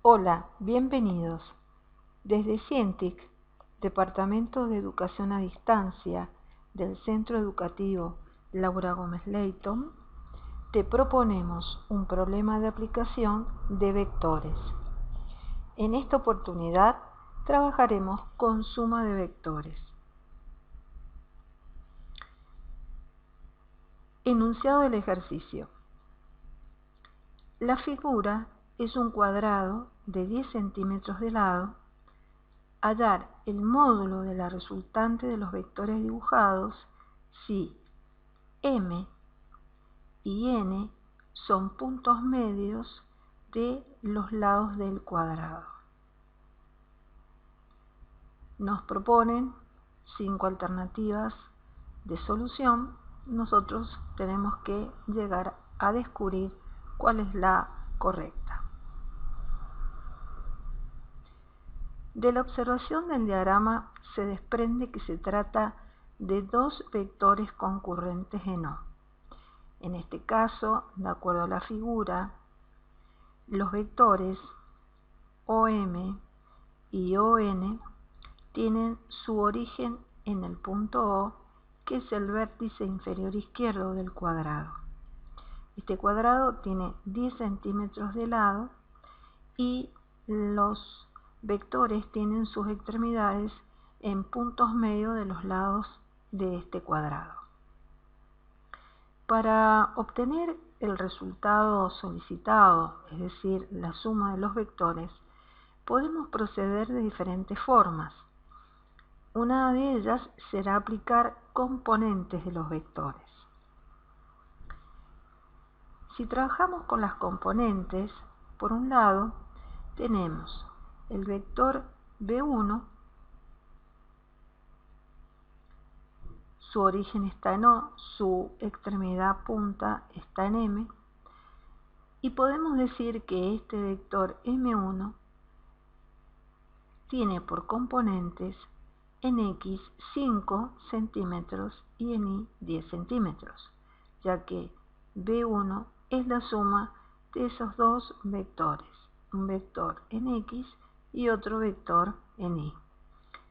Hola, bienvenidos. Desde Cientic, Departamento de Educación a Distancia del Centro Educativo Laura Gómez Leyton, te proponemos un problema de aplicación de vectores. En esta oportunidad trabajaremos con suma de vectores. Enunciado del ejercicio. La figura es un cuadrado de 10 centímetros de lado. Hallar el módulo de la resultante de los vectores dibujados si M y N son puntos medios de los lados del cuadrado. Nos proponen 5 alternativas de solución. Nosotros tenemos que llegar a descubrir cuál es la correcta. De la observación del diagrama se desprende que se trata de dos vectores concurrentes en O. En este caso, de acuerdo a la figura, los vectores OM y ON tienen su origen en el punto O, que es el vértice inferior izquierdo del cuadrado. Este cuadrado tiene 10 centímetros de lado y los vectores tienen sus extremidades en puntos medios de los lados de este cuadrado. Para obtener el resultado solicitado, es decir, la suma de los vectores, podemos proceder de diferentes formas. Una de ellas será aplicar componentes de los vectores. Si trabajamos con las componentes, por un lado tenemos el vector B1, su origen está en O, su extremidad punta está en M, y podemos decir que este vector M1 tiene por componentes en X 5 centímetros y en Y 10 centímetros, ya que B1 es la suma de esos dos vectores, un vector en X y otro vector en Y.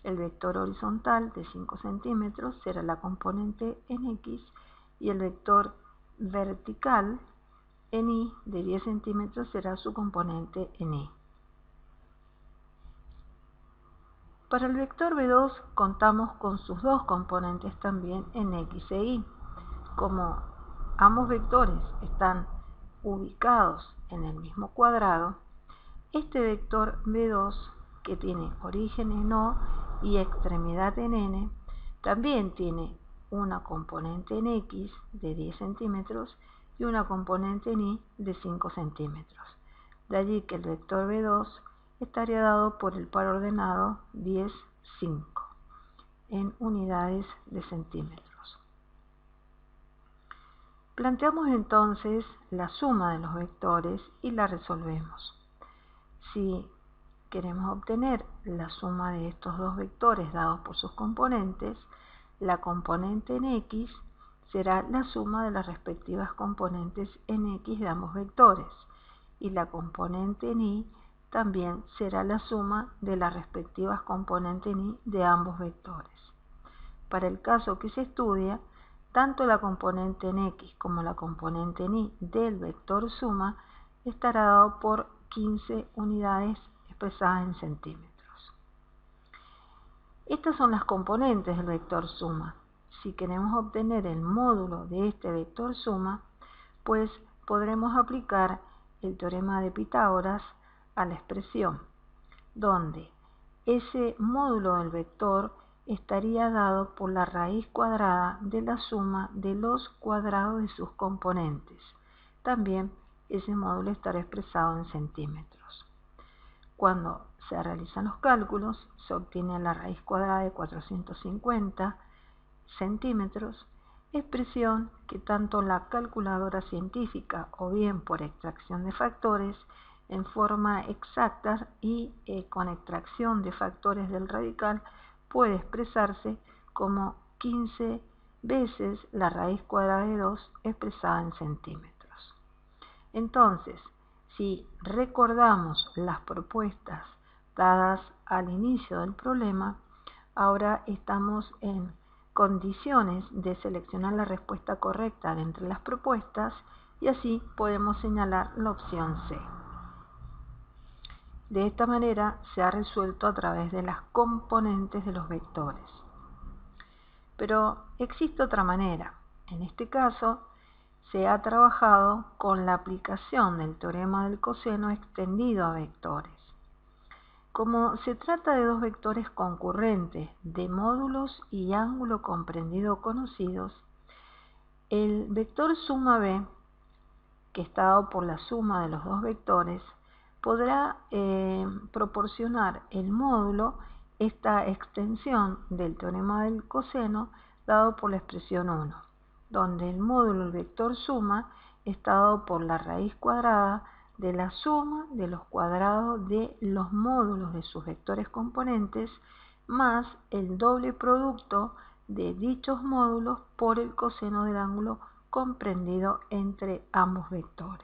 El vector horizontal de 5 centímetros será la componente en X y el vector vertical en Y de 10 centímetros será su componente en Y. Para el vector B2 contamos con sus dos componentes también en X e Y. Como ambos vectores están ubicados en el mismo cuadrado, este vector B2, que tiene origen en O y extremidad en N, también tiene una componente en X de 10 centímetros y una componente en Y de 5 centímetros. De allí que el vector B2 estaría dado por el par ordenado 10, 5 en unidades de centímetros. Planteamos entonces la suma de los vectores y la resolvemos. Si queremos obtener la suma de estos dos vectores dados por sus componentes, la componente en X será la suma de las respectivas componentes en X de ambos vectores, y la componente en Y también será la suma de las respectivas componentes en Y de ambos vectores. Para el caso que se estudia, tanto la componente en X como la componente en Y del vector suma estará dado por 15 unidades expresadas en centímetros. Estas son las componentes del vector suma. Si queremos obtener el módulo de este vector suma, pues podremos aplicar el teorema de Pitágoras a la expresión, donde ese módulo del vector estaría dado por la raíz cuadrada de la suma de los cuadrados de sus componentes. También ese módulo estará expresado en centímetros. Cuando se realizan los cálculos, se obtiene la raíz cuadrada de 450 centímetros, expresión que tanto la calculadora científica o bien por extracción de factores en forma exacta y con extracción de factores del radical puede expresarse como 15 veces la raíz cuadrada de 2 expresada en centímetros. Entonces, Si recordamos las propuestas dadas al inicio del problema, ahora estamos en condiciones de seleccionar la respuesta correcta de entre las propuestas y así podemos señalar la opción C. De esta manera se ha resuelto a través de las componentes de los vectores. Pero existe otra manera. En este caso, se ha trabajado con la aplicación del teorema del coseno extendido a vectores. Como se trata de dos vectores concurrentes de módulos y ángulo comprendido conocidos, el vector suma b, que está dado por la suma de los dos vectores, podrá proporcionar el módulo, esta extensión del teorema del coseno, dado por la expresión 1, donde el módulo del vector suma está dado por la raíz cuadrada de la suma de los cuadrados de los módulos de sus vectores componentes más el doble producto de dichos módulos por el coseno del ángulo comprendido entre ambos vectores.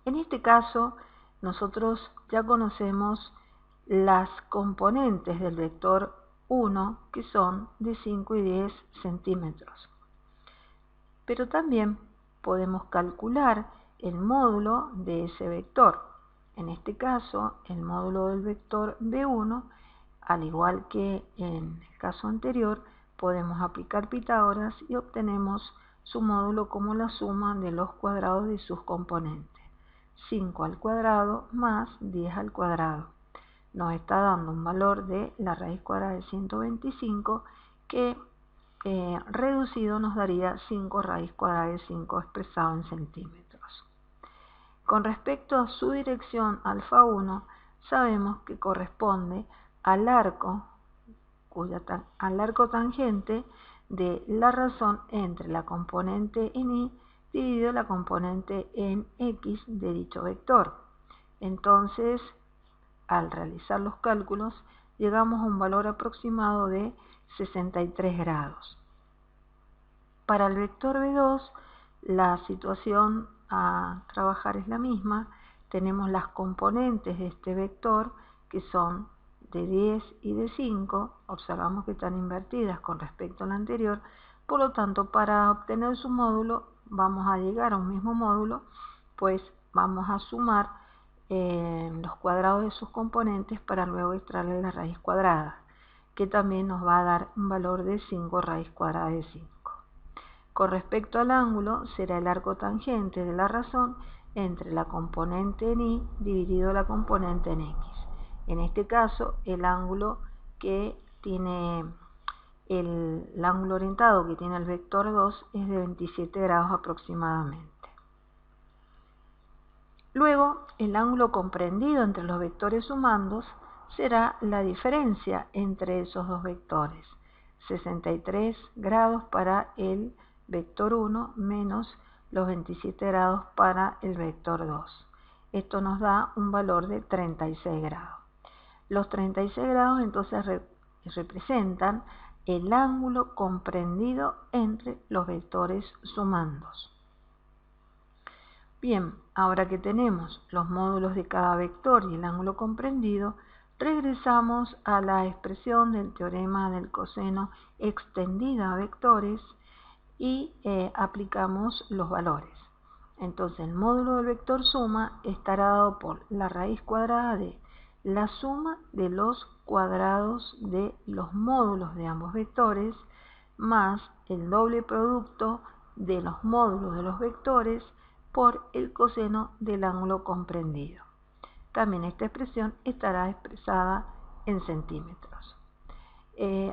En este caso, nosotros ya conocemos las componentes del vector 1, que son de 5 y 10 centímetros. Pero también podemos calcular el módulo de ese vector. En este caso, el módulo del vector B1, al igual que en el caso anterior, podemos aplicar Pitágoras y obtenemos su módulo como la suma de los cuadrados de sus componentes. 5 al cuadrado más 10 al cuadrado. Nos está dando un valor de la raíz cuadrada de 125 que reducido nos daría 5 raíz cuadrada de 5 expresado en centímetros. Con respecto a su dirección alfa 1, sabemos que corresponde al arco tangente de la razón entre la componente en y dividido la componente en x de dicho vector. Entonces, al realizar los cálculos, llegamos a un valor aproximado de 63 grados. Para el vector B2, la situación a trabajar es la misma. Tenemos las componentes de este vector, que son de 10 y de 5. Observamos que están invertidas con respecto al anterior. Por lo tanto, para obtener su módulo, vamos a llegar a un mismo módulo, pues vamos a sumar los cuadrados de sus componentes para luego extraerle la raíz cuadrada, que también nos va a dar un valor de 5 raíz cuadrada de 5. Con respecto al ángulo, será el arco tangente de la razón entre la componente en y dividido la componente en x. En este caso, el ángulo que tiene el ángulo orientado que tiene el vector 2 es de 27 grados aproximadamente. Luego, el ángulo comprendido entre los vectores sumandos será la diferencia entre esos dos vectores, 63 grados para el vector 1 menos los 27 grados para el vector 2. Esto nos da un valor de 36 grados. Los 36 grados entonces representan el ángulo comprendido entre los vectores sumandos. Bien, ahora que tenemos los módulos de cada vector y el ángulo comprendido, regresamos a la expresión del teorema del coseno extendida a vectores y aplicamos los valores. Entonces el módulo del vector suma estará dado por la raíz cuadrada de la suma de los cuadrados de los módulos de ambos vectores más el doble producto de los módulos de los vectores por el coseno del ángulo comprendido. También esta expresión estará expresada en centímetros.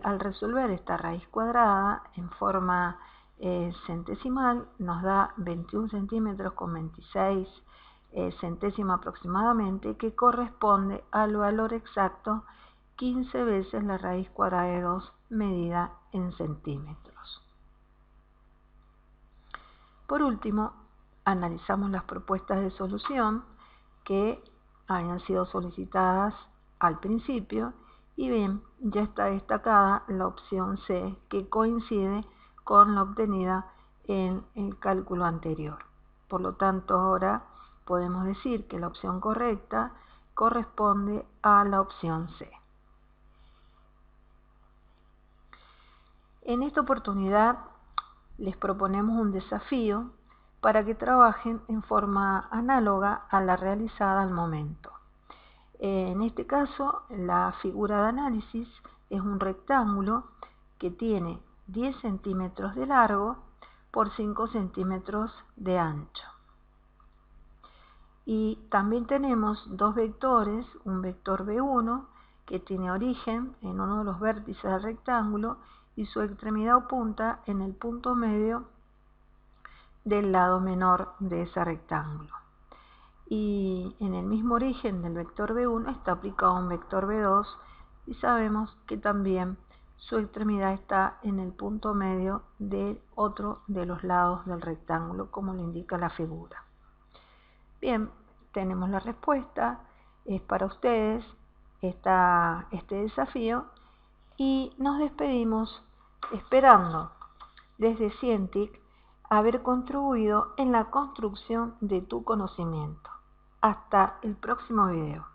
Al resolver esta raíz cuadrada en forma centesimal, nos da 21 centímetros con 26 centésimas aproximadamente, que corresponde al valor exacto 15 veces la raíz cuadrada de 2 medida en centímetros. Por último, analizamos las propuestas de solución que habían sido solicitadas al principio y bien, ya está destacada la opción C, que coincide con la obtenida en el cálculo anterior. Por lo tanto, ahora podemos decir que la opción correcta corresponde a la opción C. En esta oportunidad les proponemos un desafío para que trabajen en forma análoga a la realizada al momento. En este caso, la figura de análisis es un rectángulo que tiene 10 centímetros de largo por 5 centímetros de ancho. Y también tenemos dos vectores, un vector B1 que tiene origen en uno de los vértices del rectángulo y su extremidad o punta en el punto medio del lado menor de ese rectángulo. Y en el mismo origen del vector B1 está aplicado un vector B2 y sabemos que también su extremidad está en el punto medio de otro de los lados del rectángulo, como lo indica la figura. Bien, tenemos la respuesta, es para ustedes este desafío y nos despedimos esperando desde Scientic haber contribuido en la construcción de tu conocimiento. Hasta el próximo video.